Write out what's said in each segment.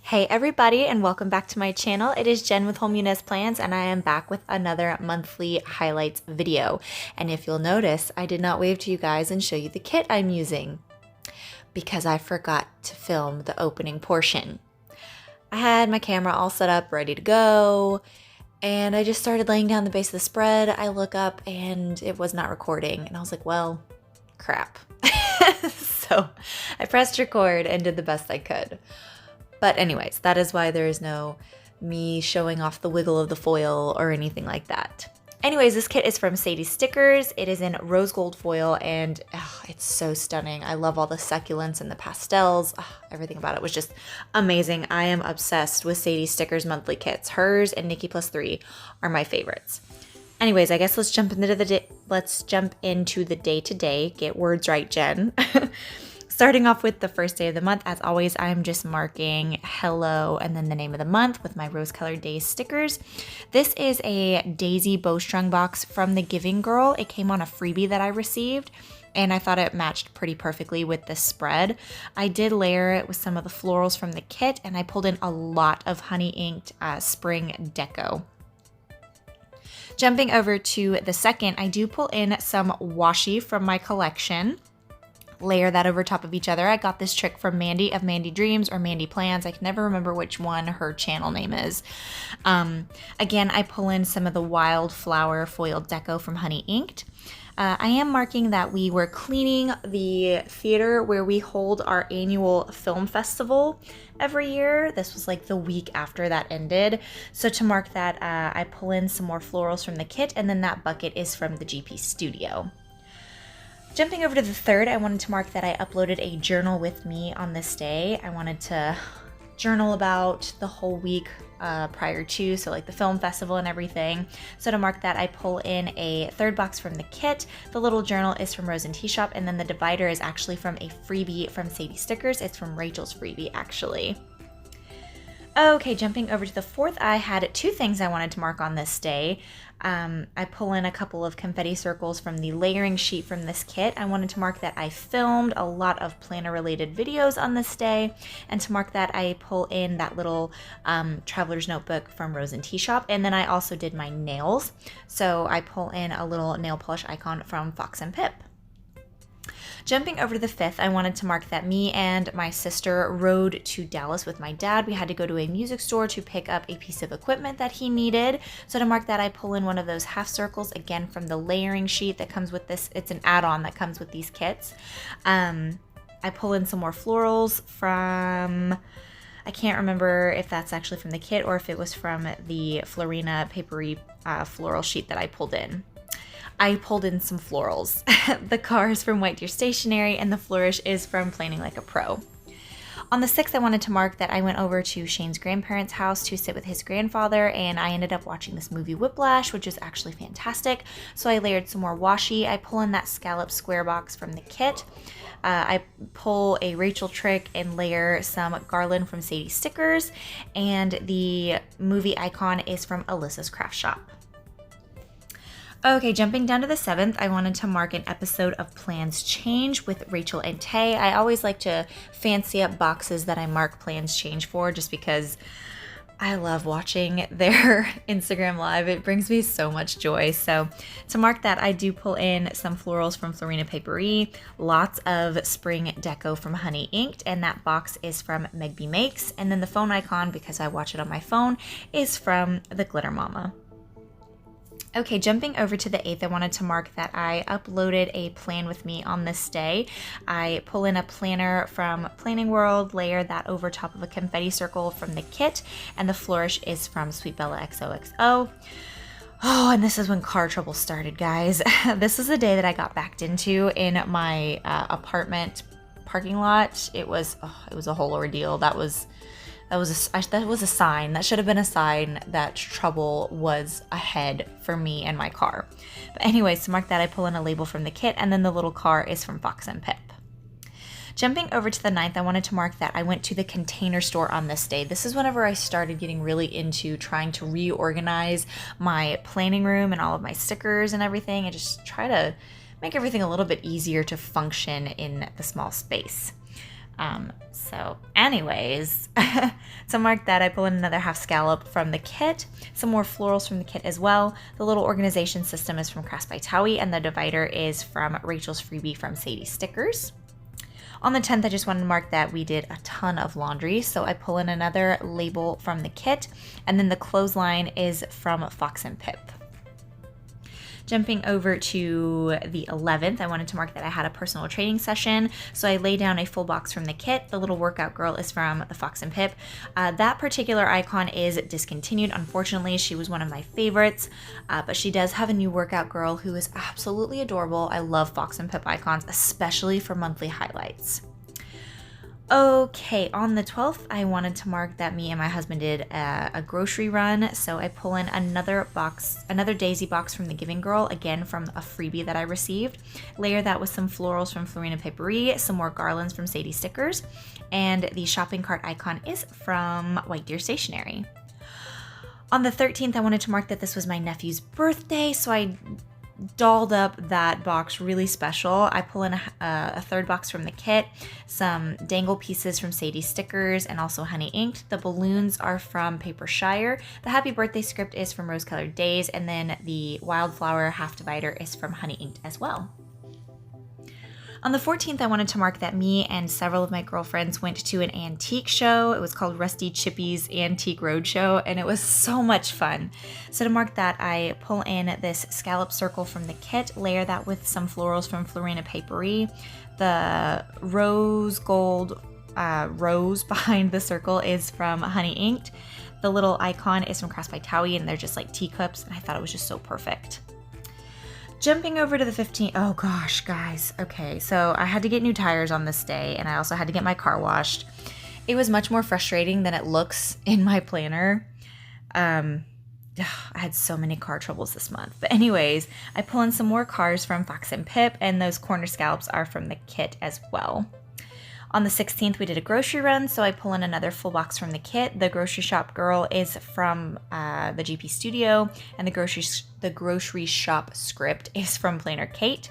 Hey everybody, and welcome back to my channel. It is Jen with Home Eunice Plans, and I am back with another monthly highlights video. And if you'll notice, I did not wave to you guys and show you the kit I'm using because I forgot to film the opening portion. I had my camera all set up, ready to go, and I just started laying down the base of the spread. I look up and it was not recording, and I was like, well, crap. So I pressed record and did the best I could. But anyways, that is why there is no me showing off the wiggle of the foil or anything like that. Anyways, this kit is from Sadiesstickers. It is in rose gold foil and it's so stunning. I love all the succulents and the pastels. Everything about it was just amazing. I am obsessed with Sadiesstickers monthly kits. Hers and Nikki Plus 3 are my favorites. Anyways, I guess let's jump into the day-to-day. Get words right, Jen. Starting off with the first day of the month, as always, I'm just marking hello and then the name of the month with my rose-colored days stickers. This is a daisy bowstring box from the Giving Girl. It came on a freebie that I received, and I thought it matched pretty perfectly with this spread. I did layer it with some of the florals from the kit, and I pulled in a lot of honey-inked spring deco. Jumping over to the second, I do pull in some washi from my collection. Layer that over top of each other. I got this trick from Mandy of Mandy Dreams or Mandy Plans. I can never remember which one her channel name is. Again, I pull in some of the wildflower foil deco from Honey Inked. I am marking that we were cleaning the theater where we hold our annual film festival every year. This was like the week after that ended. So to mark that, I pull in some more florals from the kit, and then that bucket is from the GP Studio. Jumping over to the third, I wanted to mark that I uploaded a journal with me on this day. I wanted to journal about the whole week prior to, so like the film festival and everything. So to mark that, I pull in a third box from the kit. The little journal is from Rose and Tea Shop, and then the divider is actually from a freebie from Sadiesstickers. It's from Rachel's freebie, actually. Okay, jumping over to the fourth, I had two things I wanted to mark on this day. I pull in a couple of confetti circles from the layering sheet from this kit. I wanted to mark that I filmed a lot of planner related videos on this day, and to mark that I pull in that little traveler's notebook from Rose and Tea Shop, and then I also did my nails. So I pull in a little nail polish icon from Fox and Pip. Jumping over to the fifth, I wanted to mark that me and my sister rode to Dallas with my dad. We had to go to a music store to pick up a piece of equipment that he needed. So to mark that, I pull in one of those half circles, again from the layering sheet that comes with this. It's an add-on that comes with these kits. I pull in some more florals from, I can't remember if that's actually from the kit or if it was from the Florina papery floral sheet that I pulled in. I pulled in some florals. The car is from White Deer Stationery, and the flourish is from Planning Like a Pro. On the 6th, I wanted to mark that I went over to Shane's grandparents' house to sit with his grandfather, and I ended up watching this movie Whiplash, which is actually fantastic. So I layered some more washi. I pull in that scallop square box from the kit. I pull a Rachel trick and layer some garland from Sadiesstickers, and the movie icon is from Alyssa's Craft Shop. Okay, jumping down to the 7th, I wanted to mark an episode of Plans Change with Rachel and Tay. I always like to fancy up boxes that I mark Plans Change for just because I love watching their Instagram live. It brings me so much joy. So to mark that, I do pull in some florals from Florina Papery, lots of spring deco from Honey Inked, and that box is from Meg B Makes. And then the phone icon, because I watch it on my phone, is from the Glitter Mama. Okay, jumping over to the 8th, I wanted to mark that I uploaded a plan with me on this day. I pull in a planner from Planning World, layer that over top of a confetti circle from the kit, and the flourish is from Sweet Bella XOXO. Oh, and this is when car trouble started, guys. This is the day that I got backed into in my apartment parking lot. It was a whole ordeal. That was a sign. That should have been a sign that trouble was ahead for me and my car. But anyways, to mark that, I pull in a label from the kit, and then the little car is from Fox and Pip. Jumping over to the 9th, I wanted to mark that I went to the Container Store on this day. This is whenever I started getting really into trying to reorganize my planning room and all of my stickers and everything, and just try to make everything a little bit easier to function in the small space. So anyways, to mark that, I pull in another half scallop from the kit, some more florals from the kit as well. The little organization system is from Crafts by Towie, and the divider is from Rachel's freebie from Sadiesstickers. On the 10th, I just wanted to mark that we did a ton of laundry, so I pull in another label from the kit, and then the clothesline is from Fox and Pip. Jumping over to the 11th, I wanted to mark that I had a personal training session, so I lay down a full box from the kit. The little workout girl is from the Fox and Pip. That particular icon is discontinued. Unfortunately, she was one of my favorites, but she does have a new workout girl who is absolutely adorable. I love Fox and Pip icons, especially for monthly highlights. Okay, on the 12th, I wanted to mark that me and my husband did a grocery run, so I pull in another daisy box from the Giving Girl, again from a freebie that I received. Layer that with some florals from Florina Paperie, some more garlands from Sadiesstickers, and the shopping cart icon is from White Deer Stationery. On the 13th, I wanted to mark that this was my nephew's birthday, so I dolled up that box really special. I pull in a third box from the kit, some dangle pieces from Sadiesstickers, and also honey inked. The balloons are from Paper Shire. The happy birthday script is from Rose Colored Days, and then the wildflower half divider is from honey inked as well. On the 14th, I wanted to mark that me and several of my girlfriends went to an antique show. It was called Rusty Chippy's Antique Roadshow, and it was so much fun. So to mark that, I pull in this scallop circle from the kit, layer that with some florals from Florina Paperie. The rose gold rose behind the circle is from Honey Inked. The little icon is from Crafts by Towie, and they're just like teacups, and I thought it was just so perfect. Jumping over to the 15th, oh gosh, guys. Okay, so I had to get new tires on this day, and I also had to get my car washed. It was much more frustrating than it looks in my planner. I had so many car troubles this month. But anyways, I pull in some more cars from Fox and Pip, and those corner scallops are from the kit as well. On the 16th, we did a grocery run, so I pull in another full box from the kit. The grocery shop girl is from the GP Studio, and the grocery shop script is from Planner Kate.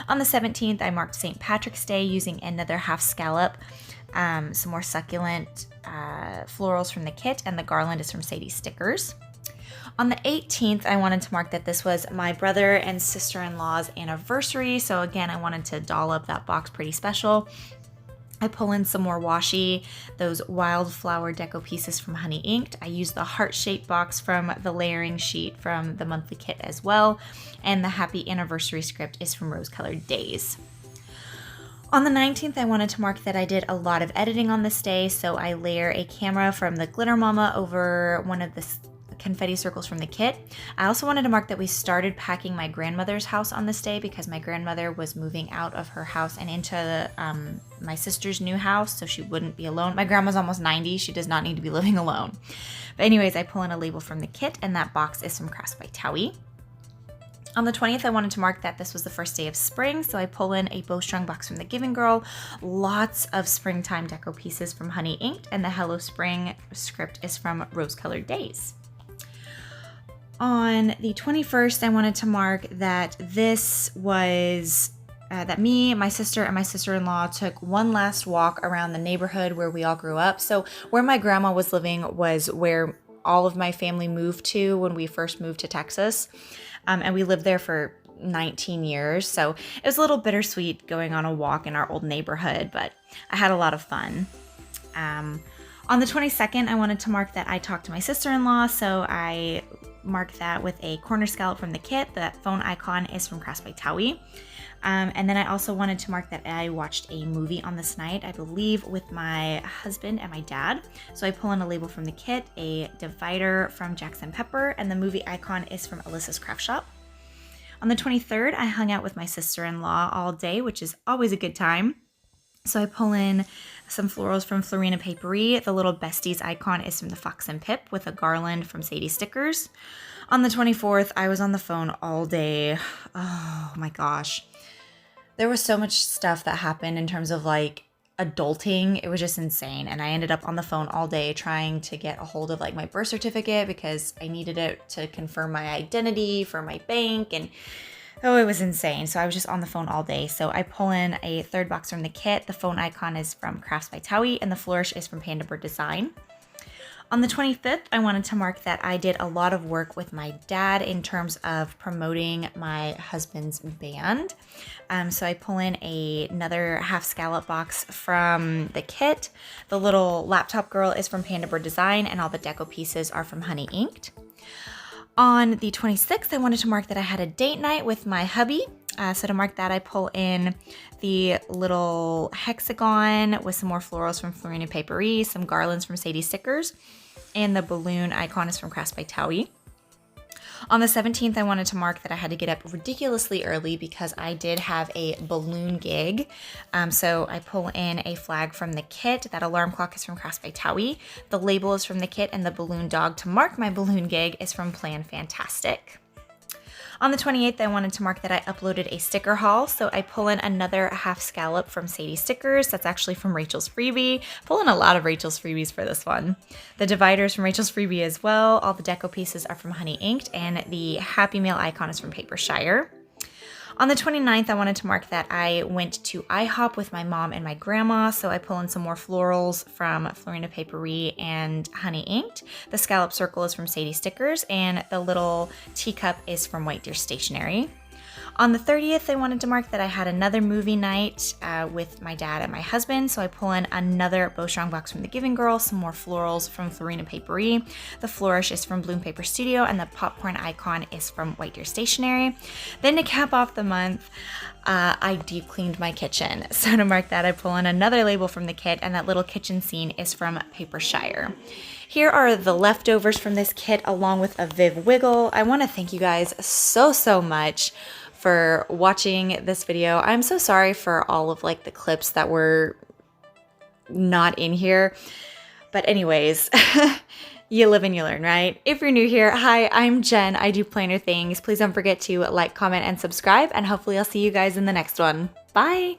On the 17th, I marked St. Patrick's Day using another half scallop, some more succulent florals from the kit, and the garland is from Sadiesstickers. On the 18th, I wanted to mark that this was my brother and sister-in-law's anniversary, so again, I wanted to doll up that box pretty special. I pull in some more washi, those wildflower deco pieces from Honey Inked. I use the heart-shaped box from the layering sheet from the monthly kit as well. And the happy anniversary script is from Rose Colored Days. On the 19th, I wanted to mark that I did a lot of editing on this day, so I layer a camera from the Glitter Mama over one of the confetti circles from the kit. I also wanted to mark that we started packing my grandmother's house on this day because my grandmother was moving out of her house and into my sister's new house, so she wouldn't be alone. My grandma's almost 90. She does not need to be living alone. But anyways, I pull in a label from the kit, and that box is from Crafts by Towie. On the 20th, I wanted to mark that this was the first day of spring, so I pull in a bowstrung box from the Giving Girl, lots of springtime deco pieces from Honey Inked, and the Hello Spring script is from Rose Colored Days. On the 21st, I wanted to mark that this was that me, my sister, and my sister-in-law took one last walk around the neighborhood where we all grew up. So where my grandma was living was where all of my family moved to when we first moved to Texas. And we lived there for 19 years. So it was a little bittersweet going on a walk in our old neighborhood, but I had a lot of fun. On the 22nd, I wanted to mark that I talked to my sister-in-law, so I marked that with a corner scallop from the kit. That phone icon is from Crafts by Towie. And then I also wanted to mark that I watched a movie on this night, I believe with my husband and my dad. So I pull in a label from the kit, a divider from Jackson Pepper, and the movie icon is from Alyssa's Craft Shop. On the 23rd, I hung out with my sister-in-law all day, which is always a good time. So I pull in some florals from Florina Paperie. The little besties icon is from the Fox and Pip with a garland from Sadiesstickers. On the 24th, I was on the phone all day. Oh my gosh. There was so much stuff that happened in terms of like adulting. It was just insane. And I ended up on the phone all day trying to get a hold of like my birth certificate because I needed it to confirm my identity for my bank. And Oh, it was insane. So I was just on the phone all day. So I pull in a third box from the kit. The phone icon is from Crafts by Towie and the flourish is from Panda Bird Design. On the 25th, I wanted to mark that I did a lot of work with my dad in terms of promoting my husband's band. So I pull in another half scallop box from the kit. The little laptop girl is from Panda Bird Design and all the deco pieces are from Honey Inked. On the 26th, I wanted to mark that I had a date night with my hubby. So to mark that, I pull in the little hexagon with some more florals from Florina Paperie, some garlands from Sadiesstickers, and the balloon icon is from Crafts by Towie. On the 17th, I wanted to mark that I had to get up ridiculously early because I did have a balloon gig. So I pull in a flag from the kit. That alarm clock is from Crafts by Towie. The label is from the kit, and the balloon dog to mark my balloon gig is from Plan Fantastic. On the 28th, I wanted to mark that I uploaded a sticker haul, so I pull in another half scallop from Sadiesstickers. That's actually from Rachel's Freebie. Pull in a lot of Rachel's Freebies for this one. The dividers from Rachel's Freebie as well. All the deco pieces are from Honey Inked, and the Happy Meal icon is from Papershire. On the 29th, I wanted to mark that I went to IHOP with my mom and my grandma, so I pull in some more florals from Florina Paperie and Honey Inked. The scallop circle is from Sadiesstickers, and the little teacup is from White Deer Stationery. On the 30th, I wanted to mark that I had another movie night with my dad and my husband, so I pull in another Bowstrong box from The Giving Girl, some more florals from Florina Paperie. The flourish is from Bloom Paper Studio, and the popcorn icon is from White Deer Stationery. Then to cap off the month, I deep cleaned my kitchen. So to mark that, I pull in another label from the kit, and that little kitchen scene is from Papershire. Here are the leftovers from this kit along with a Viv Wiggle. I want to thank you guys so much for watching this video. I'm so sorry for all of like the clips that were not in here. But anyways, you live and you learn, right? If you're new here, hi, I'm Jen. I do planner things. Please don't forget to like, comment, and subscribe, and hopefully I'll see you guys in the next one. Bye!